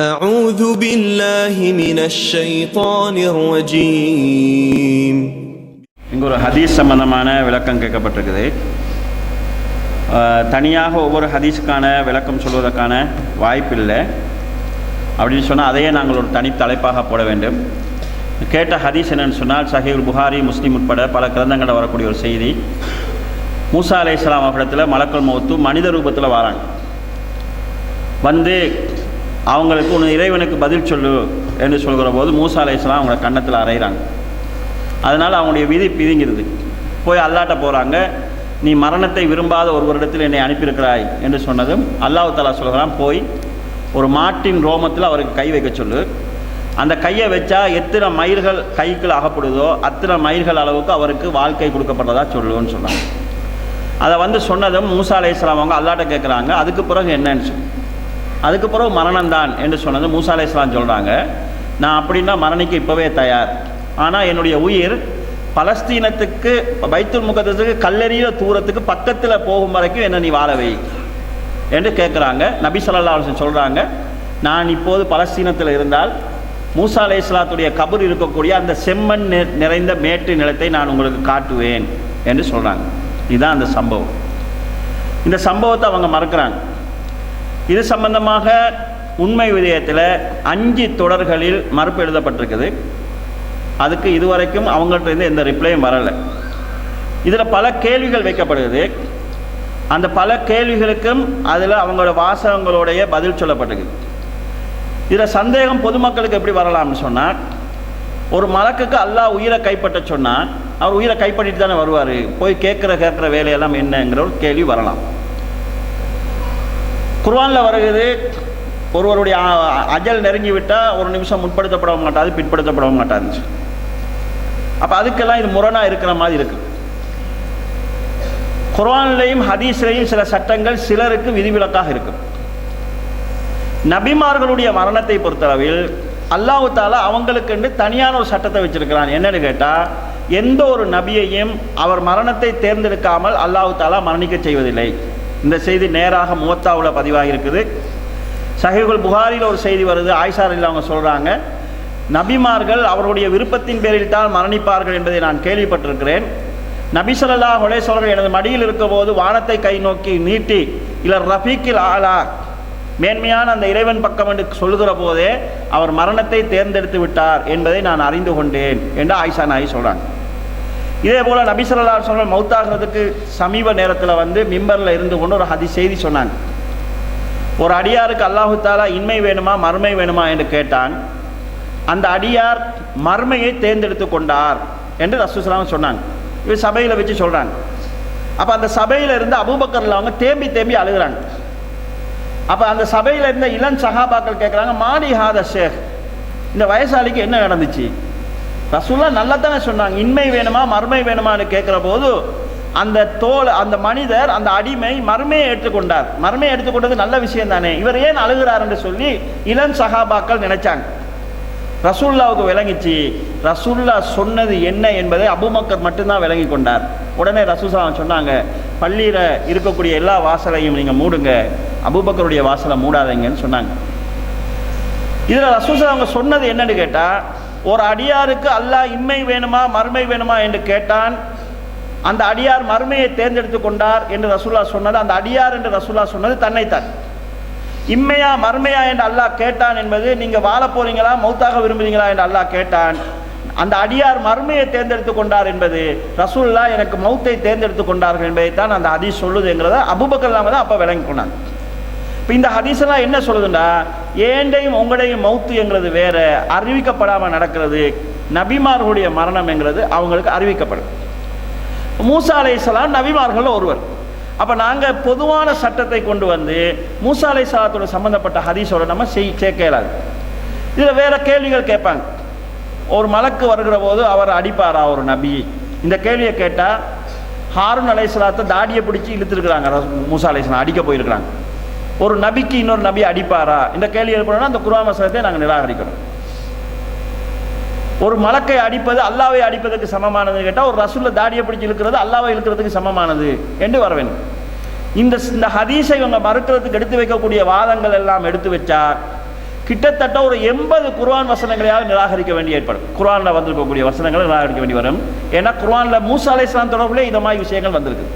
أعوذ بالله من الشيطان الرجيم. இங்கே ஒரு ஹதீஸ் சம்பந்தமான விளக்கம் கேட்கப்பட்டிருக்குது. தனியாக ஒவ்வொரு ஹதீஸுக்கான விளக்கம் சொல்வதற்கான வாய்ப்பில்லை. அப்படின்னு சொன்னால் அதையே நாங்கள் ஒரு தனி தலைப்பாக போட வேண்டும். கேட்ட ஹதீஸ் என்னென்னு சொன்னால் சஹீஹுல் புகாரி, முஸ்லீம் உட்பட பல கிரந்தங்களில் வரக்கூடிய ஒரு செய்தி. மூசா அலைஹிஸ்ஸலாம் அவர்களிடத்தில் மலக்குல் மௌத்து மனித ரூபத்தில் வராங்க. வந்து அவங்களுக்கு ஒன்று இறைவனுக்கு பதில் சொல்லு என்று சொல்கிற போது மூசா அலைஹிஸ்ஸலாம் அவங்கள கன்னத்தில் அறையிறாங்க. அதனால் அவங்களுடைய விதி பிதுங்கிறது. போய் அல்லாட்ட போகிறாங்க, நீ மரணத்தை விரும்பாத ஒருவரிடத்தில் என்னை அனுப்பியிருக்கிறாய் என்று சொன்னதும் அல்லாஹ் தஆலா சொல்கிறான், போய் ஒரு மாட்டின் ரோமத்தில் அவருக்கு கை வைக்க சொல்லு. அந்த கையை வச்சா எத்தனை மயிர்கள் கைக்குள் அகப்படுதோ அத்தனை மயிர்கள் அளவுக்கு அவருக்கு வாழ்க்கை கொடுக்கப்பட்டதா சொல்லுன்னு சொன்னாங்க. அதை வந்து சொன்னதும் மூசா அலைஹிஸ்ஸலாம் அவங்க அல்லாட்ட கேட்குறாங்க, அதுக்கு பிறகு என்னன்னு சொல்லி. அதுக்கு பிறகு மரணம்தான் என்று சொன்னது மூசா அலைஹிஸ்ஸலாம் சொல்கிறாங்க, நான் அப்படின்னா மரணிக்க இப்போவே தயார். ஆனால் என்னுடைய உயிர் பலஸ்தீனத்துக்கு பைத்துல் முகத்தஸுக்கு கல்லெறிய தூரத்துக்கு பக்கத்தில் போகும் வரைக்கும் என்ன நீ வாழ வை என்று கேட்குறாங்க. நபி ஸல்லல்லாஹு அலைஹி வஸல்லம் சொல்கிறாங்க, நான் இப்போது பலஸ்தீனத்தில் இருந்தால் மூசா அலைஹிஸ்ஸலாத்துடைய கபர் இருக்கக்கூடிய அந்த செம்மண் நிறைந்த மேட்டு நிலத்தை நான் உங்களுக்கு காட்டுவேன் என்று சொல்கிறாங்க. இதுதான் அந்த சம்பவம். இந்த சம்பவத்தை அவங்க மறக்கிறாங்க. இது சம்பந்தமாக உண்மை விடயத்தில் 5 தொடர்களில் மறுப்பு எழுதப்பட்டிருக்குது. அதுக்கு இதுவரைக்கும் அவங்கள்ட்ட எந்த ரிப்ளையும் வரலை. இதில் பல கேள்விகள் வைக்கப்படுகிறது. அந்த பல கேள்விகளுக்கும் அதில் அவங்களோட வாசகங்களுடைய பதில் சொல்லப்பட்டிருக்குது. இதில் சந்தேகம் பொதுமக்களுக்கு எப்படி வரலாம்னு சொன்னால், ஒரு மலக்குக்கு அல்லாஹ் உயிரை கைப்பற்ற சொன்னால் அவர் உயிரை கைப்பற்றிட்டு தானே வருவார். போய் கேட்குற வேலையெல்லாம் என்னங்கிற ஒரு கேள்வி வரலாம். குர்ஆனில் வருகிறது, ஒருவருடைய அஜல் நெருங்கி விட்டால் ஒரு நிமிஷம் முற்படுத்தப்பட மாட்டாது, பிற்படுத்தப்பட மாட்டாது. அப்போ அதுக்கெல்லாம் இது முரணாக இருக்கிற மாதிரி இருக்குது. குர்ஆன்லையும் ஹதீஸ்லையும் சில சட்டங்கள் சிலருக்கு விதிவிலக்காக இருக்கும். நபிமார்களுடைய மரணத்தை பொறுத்தளவில் அல்லாஹ் தஆலா அவங்களுக்குன்னு தனியான ஒரு சட்டத்தை வச்சிருக்கிறான். என்னன்னு கேட்டால், எந்த ஒரு நபியையும் அவர் மரணத்தை தேர்ந்தெடுக்காமல் அல்லாஹ் தஆலா மரணிக்க செய்வதில்லை. இந்த செய்தி நேராக முவத்தாவில் பதிவாகி இருக்குது. சஹீஹுல் புகாரியில் ஒரு செய்தி வருது. ஆயிஷா ரலியல்லாஹு அவங்க சொல்கிறாங்க, நபிமார்கள் அவருடைய விருப்பத்தின் பேரில் தான் மரணிப்பார்கள் என்பதை நான் கேள்விப்பட்டிருக்கிறேன். நபி ஸல்லல்லாஹு அலைஹி வஸல்லம் எனது மடியில் இருக்க போது வானத்தை கை நோக்கி நீட்டி இலர் ரஃபீக்கில் ஆலா, மேன்மையான அந்த இறைவன் பக்கம் என்று சொல்லுகிற போதே அவர் மரணத்தை தேர்ந்தெடுத்து விட்டார் என்பதை நான் அறிந்து கொண்டேன் என்று ஆயிஷா நாயகி சொல்கிறாங்க. இதே போல் நபி ஸல்லல்லாஹு அலைஹி வஸல்லம் மௌத்தாகிறதுக்கு சமீப நேரத்தில் வந்து மிம்பரில் இருந்து கொண்டு ஒரு செய்தி சொன்னாங்க. ஒரு அடியாருக்கு அல்லாஹு தஆலா இன்மை வேணுமா மறுமை வேணுமா என்று கேட்டான். அந்த அடியார் மறுமையை தேர்ந்தெடுத்து கொண்டார் என்று ரசூலுல்லாஹி ஸல்லல்லாஹு அலைஹி வஸல்லம் சொன்னாங்க. இவர் சபையில் வச்சு சொல்கிறாங்க. அப்போ அந்த சபையில் இருந்து அபூபக்கர் அவங்க தேம்பி அழுகிறாங்க. அப்போ அந்த சபையில் இருந்த இளம் சஹாபாக்கள் கேட்குறாங்க, மாலி ஹாத ஷேக், இந்த வயசாளிக்கு என்ன நடந்துச்சு? ரசூலுல்லாஹ் நல்லா தானே சொன்னாங்க, இன்மை வேணுமா மறுமை வேணுமான்னு கேட்குற போது அந்த மனிதர், அந்த அடிமை மறுமையை ஏற்றுக்கொண்டார். மறுமையை எடுத்துக்கொண்டது நல்ல விஷயம் தானே, இவர் ஏன் அழுகிறார் என்று சொல்லி இளம் சஹாபாக்கள் நினைச்சாங்க. ரசூலுல்லாவுக்கு விளங்கிச்சு, ரசூலுல்லாஹ் சொன்னது என்ன என்பதை அபூபக்கர் மட்டும்தான் விளங்கி கொண்டார். உடனே ரசூலுல்லாஹ் சொன்னாங்க, பள்ளியில் இருக்கக்கூடிய எல்லா வாசலையும் நீங்கள் மூடுங்க, அபூபக்கருடைய வாசலை மூடாதீங்கன்னு சொன்னாங்க. இதில் ரசூலுல்லாஹ் அவங்க சொன்னது என்னன்னு கேட்டால், ஒரு அடியாருக்கு அல்லாஹ் இன்மை வேணுமா மறுமை வேணுமா என்று கேட்டான். அந்த அடியார் மறுமையை தேர்ந்தெடுத்து கொண்டார் என்று ரசூலுல்லாஹ் சொன்னது, அந்த அடியார் என்று ரசூலுல்லாஹ் சொன்னது தன்னைத்தான். இம்மையா மறுமையா என்று அல்லாஹ் கேட்டான் என்பது, நீங்கள் வாழ போறீங்களா மௌத்தாக விரும்புறீங்களா என்று அல்லாஹ் கேட்டான். அந்த அடியார் மறுமையை தேர்ந்தெடுத்து கொண்டார் என்பது, ரசூலுல்லாஹ் எனக்கு மௌத்தை தேர்ந்தெடுத்து கொண்டார்கள் என்பதைத்தான் அந்த ஹதீஸ் சொல்லுதுங்கிறத அபூபக்கர் தான் அப்போ விளங்கி கொண்டாங்க. இப்போ இந்த ஹதீஸெல்லாம் என்ன சொல்லுதுண்டா, ஏண்டையும் உங்களையும் மௌத்து என்கிறது வேற, அறிவிக்கப்படாமல் நடக்கிறது. நபிமார்களுடைய மரணம் என்கிறது அவங்களுக்கு அறிவிக்கப்படும். மூசா அலைஹிஸ்ஸலாம் நபிமார்கள் ஒருவர். அப்போ நாங்கள் பொதுவான சட்டத்தை கொண்டு வந்து மூசா அலைஹிஸ்ஸலாத்தோட சம்பந்தப்பட்ட ஹதீஸோட நம்ம சேர்க்க இயலாது. இதில் வேற கேள்விகள் கேட்பாங்க. ஒரு மலக்கு வருகிற போது அவர் அடிப்பாரா ஒரு நபி? இந்த கேள்வியை கேட்டால் ஹாரூன் அலைஹிஸ்ஸலாத்தை தாடியை பிடிச்சி இழுத்துருக்குறாங்க. மூசா அலைஹிஸ்ஸலாம் அடிக்க போயிருக்கிறாங்க. ஒரு நபிக்கு இன்னொரு நபி அடிப்பாரா? இந்த கேள்வி எழுப்பணும்னா அந்த குர்ஆன் வசனத்தை நாங்கள் நிராகரிக்கிறோம். ஒரு மலக்கை அடிப்பது அல்லாவை அடிப்பதற்கு சமமானதுன்னு கேட்டால், ஒரு ரசூலை தாடியை பிடிச்சி இழுக்கிறது அல்லாவை இழுக்கிறதுக்கு சமமானது என்று வர வேண்டும். இந்த ஹதீஸை இவங்க மறுக்கிறதுக்கு எடுத்து வைக்கக்கூடிய வாதங்கள் எல்லாம் எடுத்து வச்சா கிட்டத்தட்ட ஒரு 80 குர்ஆன் வசனங்களையாவது நிராகரிக்க வேண்டி ஏற்படும். குர்ஆனில் வந்திருக்கக்கூடிய வசனங்களை நிராகரிக்க வேண்டி வரும். ஏன்னா குர்ஆனில் மூசா அலைஹிஸ்ஸலாம் தொடர்புல இந்த மாதிரி விஷயங்கள் வந்திருக்கு.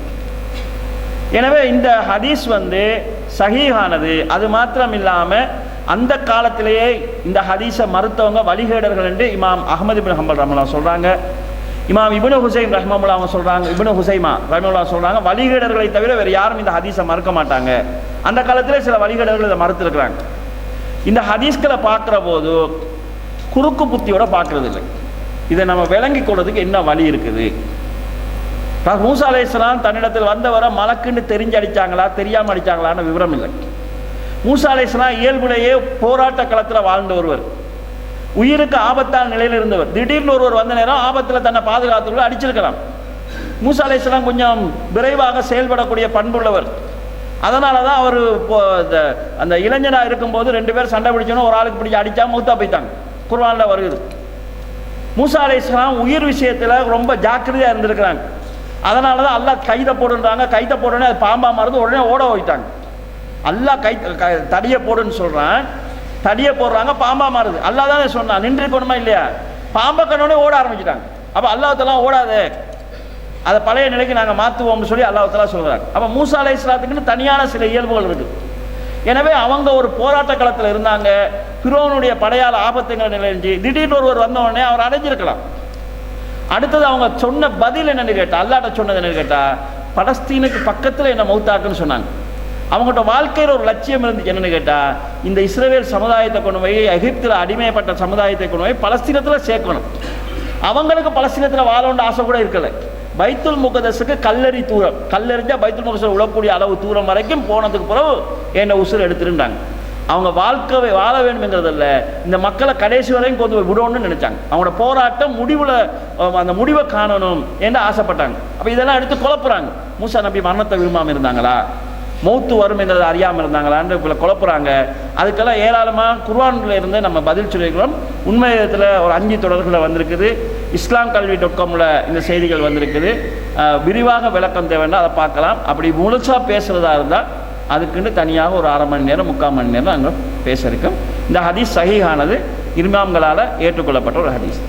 எனவே இந்த ஹதீஸ் சஹீஹானது. அது மாத்திரம் இல்லாமல் அந்த காலத்திலேயே இந்த ஹதீஸை மறுத்தவங்க வழிகேடர்கள் என்று இமாம் அஹ்மது இப்னு ஹம்பல் ரஹ்மத்துல்லாஹி சொல்கிறாங்க. இமாம் இப்னு ஹுசைம் ரஹ்மத்துல்லாஹி அவங்க சொல்கிறாங்க, இப்னு ஹுசைமா ரஹ்மத்துல்லாஹி சொல்கிறாங்க, வழிகேடர்களை தவிர வேறு யாரும் இந்த ஹதீஸை மறுக்க மாட்டாங்க. அந்த காலத்திலே சில வழிகேடர்கள் இதை மறுத்துருக்குறாங்க. இந்த ஹதீஸ்களை பார்க்குற போது குறுக்கு புத்தியோட பார்க்கறது இல்லை. இதை நம்ம விளங்கி கொள்றதுக்கு என்ன வழி இருக்குது? மூசா அலைஹிஸ்ஸலாம் தன்னிடத்தில் வந்தவரை மலக்குன்னு தெரிஞ்சு அடித்தாங்களா தெரியாமல் அடித்தாங்களான்னு விவரம் இல்லை. மூசா அலைஹிஸ்ஸலாம் இயல்புலேயே போராட்ட களத்தில் வாழ்ந்த ஒருவர், உயிருக்கு ஆபத்தான நிலையில் இருந்தவர். திடீர்னு ஒருவர் வந்த நேரம் ஆபத்தில் தன்னை பாதுகாத்துள்ள அடிச்சிருக்கலாம். மூசா அலைஹிஸ்ஸலாம் கொஞ்சம் விரைவாக செயல்படக்கூடிய பண்புள்ளவர். அதனால தான் அவர் அந்த இளைஞனாக இருக்கும்போது 2 பேர் சண்டை பிடிச்சோன்னு ஒரு ஆளுக்கு பிடிச்சி அடித்தா மூத்தா போய்த்தாங்க. குர்ஆனில் வருது. மூசா அலைஹிஸ்ஸலாம் உயிர் விஷயத்தில் ரொம்ப ஜாக்கிரதையாக இருந்திருக்கிறாங்க. அதனால தான் அல்லாஹ் கைதை போடுன்றாங்க. கைதை போடுறோன்னே அது பாம்பா மறந்து உடனே ஓட போயிட்டாங்க. அல்லாஹ் தடியை போடுன்னு சொல்கிறான், தடியை போடுறாங்க, பாம்பா மாறுது. அல்லாஹ் தானே சொன்னான் நின்றுக்கணுமா இல்லையா? பாம்பை கண்ணோடனே ஓட ஆரம்பிச்சிட்டாங்க. அப்போ அல்லாஹ்தஆலா ஓடாது, அதை பழைய நிலைக்கு நாங்கள் மாற்றுவோம்னு சொல்லி அல்லாஹ்தஆலா சொல்கிறாங்க. அப்போ மூசா அலைஹிஸ்ஸலாத்துக்குன்னு தனியான சில இயல்புகள் இருக்குது. எனவே அவங்க ஒரு போராட்ட களத்தில் இருந்தாங்க. ஃபிரௌனுடைய படையால் ஆபத்துங்கிற நிலைஞ்சி திடீர்னு ஒருவர் வந்த உடனே அவர் அடைஞ்சிருக்கலாம். அடுத்தது அவங்க சொன்ன பதில் என்னன்னு கேட்டால், அல்லாஹ்ட்ட சொன்னது என்னன்னு கேட்டால், பலஸ்தீனுக்கு பக்கத்தில் என்ன மௌத்தாக்குன்னு சொன்னாங்க. அவங்கள்ட்ட வாழ்க்கையில் ஒரு லட்சியம் இருந்துச்சு. என்னன்னு கேட்டால், இந்த இஸ்ரவேல் சமுதாயத்தை கொண்டு போய் எகிப்தில் அடிமைப்பட்ட சமுதாயத்தை கொண்டு போய் பலஸ்தீனத்தில் சேர்க்கணும். அவங்களுக்கு பலஸ்தீனத்தில் வாழணுன்ற ஆசை கூட இருக்கலை. பைத்துல் முகதஸுக்கு கல்லறி தூரம், கல்லறிஞ்சால் பைத்துல் முகதஸில் உழக்கூடிய அளவு தூரம் வரைக்கும் போனதுக்கு பிறகு என்னை உசுர் எடுத்துருந்தாங்க. அவங்க வாழ்க்கை வாழ வேண்டும்ங்கிறதில்ல, இந்த மக்களை கடைசி வரையும் கொண்டு போய் விடணும்னு நினைச்சாங்க. அவங்களோட போராட்டம் முடிவில் அந்த முடிவை காணணும் என்று ஆசைப்பட்டாங்க. அப்போ இதெல்லாம் எடுத்து குழப்புறாங்க. மூசா நபி மரணத்தை விரும்பாமல் இருந்தாங்களா, மௌத்து வரும் என்றதை அறியாமல் இருந்தாங்களான்னு குழப்புறாங்க. அதுக்கெல்லாம் ஏராளமாக குர்ஆனில் இருந்து நம்ம பதில் சொல்லியிருக்கிறோம். உண்மையத்தில் ஒரு 5 தொடர்களை வந்திருக்குது. islamkalvi.comல இந்த செய்திகள் வந்திருக்குது. விரிவாக விளக்கம் தேவைன்னா அதை பார்க்கலாம். அப்படி முழுசாக பேசுகிறதா இருந்தால் அதுக்குன்னு தனியாக ஒரு 1/2 மணி நேரம் 3/4 மணி நேரம் அங்கே பேச இருக்கும். இந்த ஹதீஸ் சஹீஹானது, இமாம்களால் ஏற்றுக்கொள்ளப்பட்ட ஒரு ஹதீஸ்.